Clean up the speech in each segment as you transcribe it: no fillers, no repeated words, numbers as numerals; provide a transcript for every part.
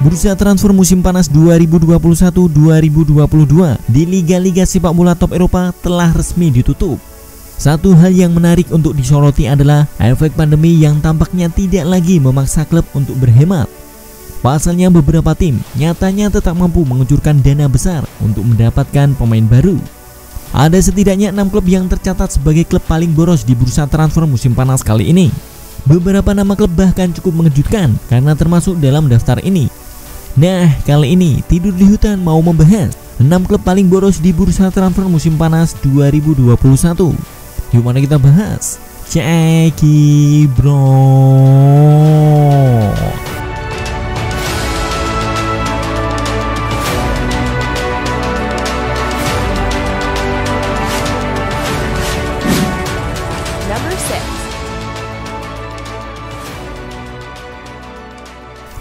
Bursa transfer musim panas 2021-2022 di liga-liga sepak bola top Eropa telah resmi ditutup. Satu hal yang menarik untuk disoroti adalah efek pandemi yang tampaknya tidak lagi memaksa klub untuk berhemat. Pasalnya beberapa tim nyatanya tetap mampu mengucurkan dana besar untuk mendapatkan pemain baru. Ada setidaknya 6 klub yang tercatat sebagai klub paling boros di bursa transfer musim panas kali ini. Beberapa nama klub bahkan cukup mengejutkan karena termasuk dalam daftar ini. Nah, kali ini Tidur di Hutan mau membahas 6 klub paling boros di bursa transfer musim panas 2021. Yuk mari kita bahas. Ceki bro.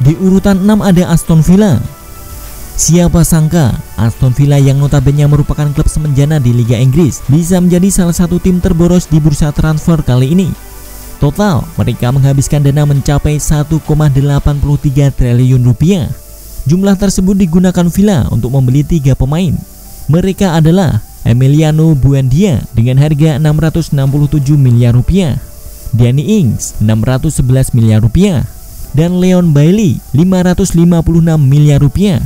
Di urutan 6 ada Aston Villa. Siapa sangka Aston Villa yang notabene merupakan klub semenjana di Liga Inggris bisa menjadi salah satu tim terboros di bursa transfer kali ini. Total mereka menghabiskan dana mencapai 1,83 triliun rupiah. Jumlah tersebut digunakan Villa untuk membeli 3 pemain. Mereka adalah Emiliano Buendia dengan harga 667 miliar rupiah, Danny Ings 611 miliar rupiah, dan Leon Bailey 556 miliar rupiah.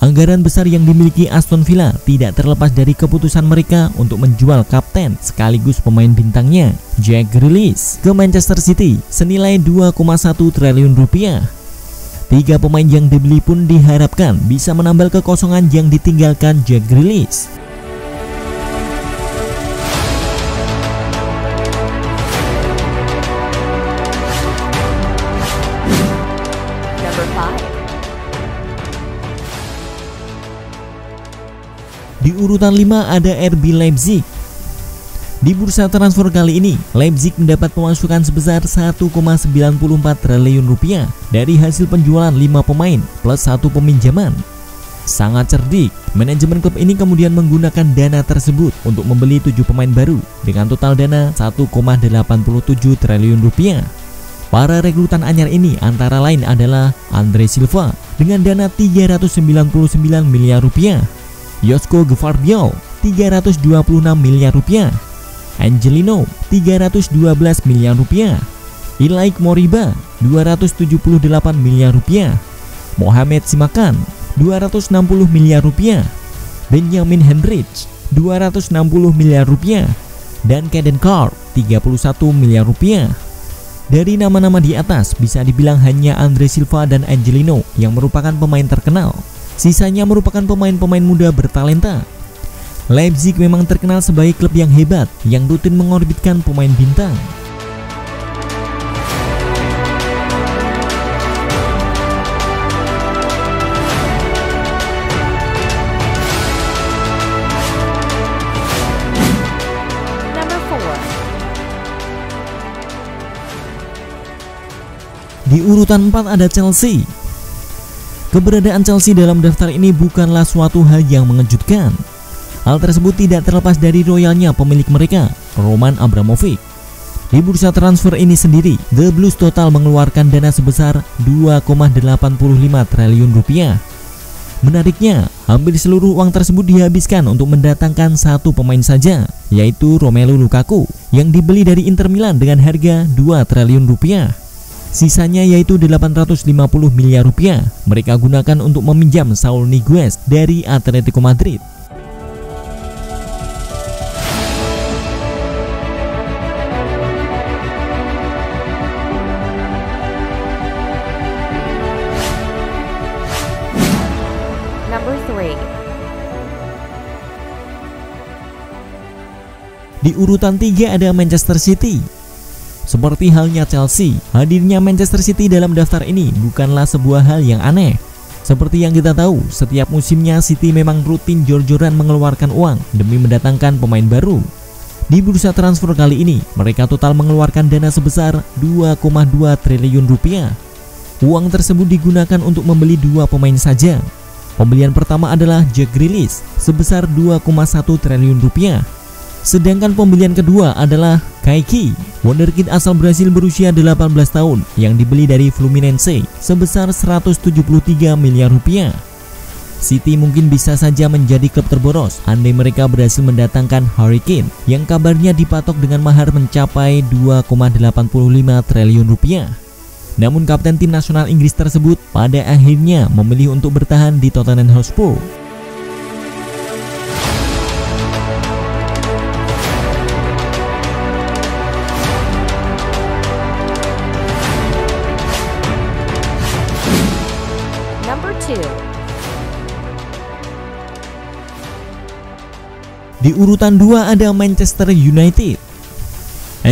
Anggaran besar yang dimiliki Aston Villa tidak terlepas dari keputusan mereka untuk menjual kapten sekaligus pemain bintangnya Jack Grealish ke Manchester City senilai 2,1 triliun rupiah. 3 pemain yang dibeli pun diharapkan bisa menambal kekosongan yang ditinggalkan Jack Grealish. Di urutan 5 ada RB Leipzig. Di bursa transfer kali ini, Leipzig mendapat pemasukan sebesar 1,94 triliun rupiah dari hasil penjualan 5 pemain plus 1 peminjaman. Sangat cerdik, manajemen klub ini kemudian menggunakan dana tersebut untuk membeli 7 pemain baru dengan total dana 1,87 triliun rupiah. Para rekrutan anyar ini antara lain adalah Andre Silva dengan dana 399 miliar rupiah, Josko Gvardiol 326 miliar rupiah, Angelino 312 miliar rupiah, Ilaik Moriba 278 miliar rupiah, Mohamed Simakan 260 miliar rupiah, Benjamin Henrich 260 miliar rupiah, dan Caden Carr 31 miliar rupiah. Dari nama-nama di atas bisa dibilang hanya Andre Silva dan Angelino yang merupakan pemain terkenal. Sisanya merupakan pemain-pemain muda bertalenta. Leipzig memang terkenal sebagai klub yang hebat yang rutin mengorbitkan pemain bintang. Di urutan 4 ada Chelsea. Keberadaan Chelsea dalam daftar ini bukanlah suatu hal yang mengejutkan. Hal tersebut tidak terlepas dari royalnya pemilik mereka, Roman Abramovich. Di bursa transfer ini sendiri, The Blues total mengeluarkan dana sebesar 2,85 triliun rupiah. Menariknya, hampir seluruh uang tersebut dihabiskan untuk mendatangkan 1 pemain saja, yaitu Romelu Lukaku, yang dibeli dari Inter Milan dengan harga 2 triliun rupiah. Sisanya yaitu 850 miliar rupiah mereka gunakan untuk meminjam Saul Niguez dari Atletico Madrid. Di urutan 3 ada Manchester City. Seperti halnya Chelsea, hadirnya Manchester City dalam daftar ini bukanlah sebuah hal yang aneh. Seperti yang kita tahu, setiap musimnya City memang rutin jor-joran mengeluarkan uang demi mendatangkan pemain baru. Di bursa transfer kali ini, mereka total mengeluarkan dana sebesar 2,2 triliun rupiah. Uang tersebut digunakan untuk membeli 2 pemain saja. Pembelian pertama adalah Jack Grealish sebesar 2,1 triliun rupiah. Sedangkan pembelian kedua adalah Kayky, wonderkid asal Brasil berusia 18 tahun yang dibeli dari Fluminense sebesar 173 miliar rupiah. City mungkin bisa saja menjadi klub terboros andai mereka berhasil mendatangkan Harry Kane yang kabarnya dipatok dengan mahar mencapai 2,85 triliun rupiah. Namun kapten tim nasional Inggris tersebut pada akhirnya memilih untuk bertahan di Tottenham Hotspur. Number 2. Di urutan 2 ada Manchester United.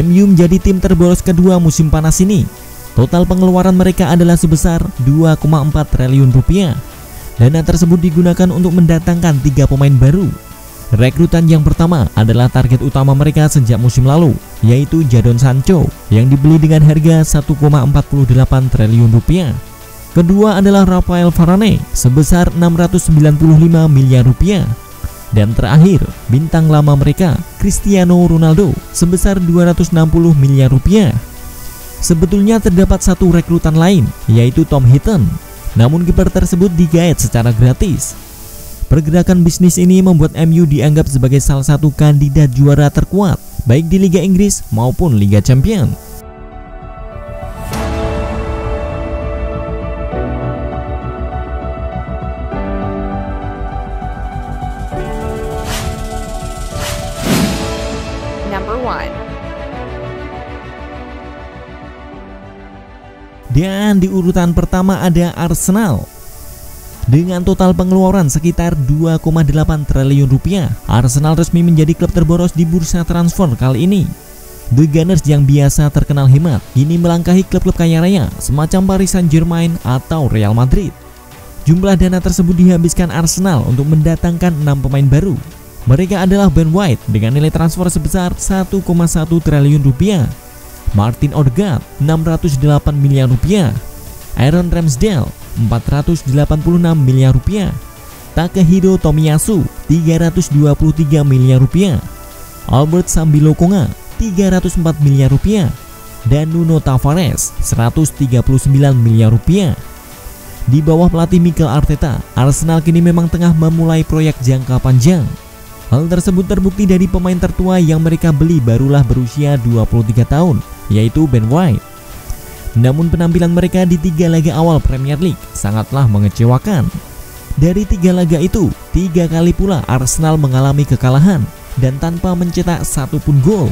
MU menjadi tim terboros kedua musim panas ini. Total pengeluaran mereka adalah sebesar 2,4 triliun rupiah. Dana tersebut digunakan untuk mendatangkan 3 pemain baru. Rekrutan yang pertama adalah target utama mereka sejak musim lalu, yaitu Jadon Sancho yang dibeli dengan harga 1,48 triliun rupiah. Kedua adalah Rafael Varane sebesar 695 miliar rupiah. Dan terakhir, bintang lama mereka, Cristiano Ronaldo, sebesar 260 miliar rupiah. Sebetulnya terdapat satu rekrutan lain, yaitu Tom Heaton. Namun kiper tersebut digaet secara gratis. Pergerakan bisnis ini membuat MU dianggap sebagai salah satu kandidat juara terkuat, baik di Liga Inggris maupun Liga Champions. Number 1. Dan di urutan pertama ada Arsenal. Dengan total pengeluaran sekitar 2,8 triliun rupiah, Arsenal resmi menjadi klub terboros di bursa transfer kali ini. The Gunners yang biasa terkenal hemat, kini melangkahi klub-klub kaya raya semacam Paris Saint-Germain atau Real Madrid. Jumlah dana tersebut dihabiskan Arsenal untuk mendatangkan 6 pemain baru. Mereka adalah Ben White dengan nilai transfer sebesar 1,1 triliun rupiah, Martin Odegaard 608 miliar rupiah, Aaron Ramsdale 486 miliar rupiah, Takehiro Tomiyasu 323 miliar rupiah, Albert Sambilokonga 304 miliar rupiah, dan Nuno Tavares 139 miliar rupiah. Di bawah pelatih Mikel Arteta, Arsenal kini memang tengah memulai proyek jangka panjang. Hal tersebut terbukti dari pemain tertua yang mereka beli barulah berusia 23 tahun, yaitu Ben White. Namun penampilan mereka di 3 laga awal Premier League sangatlah mengecewakan. Dari 3 laga itu, 3 kali pula Arsenal mengalami kekalahan dan tanpa mencetak satupun gol.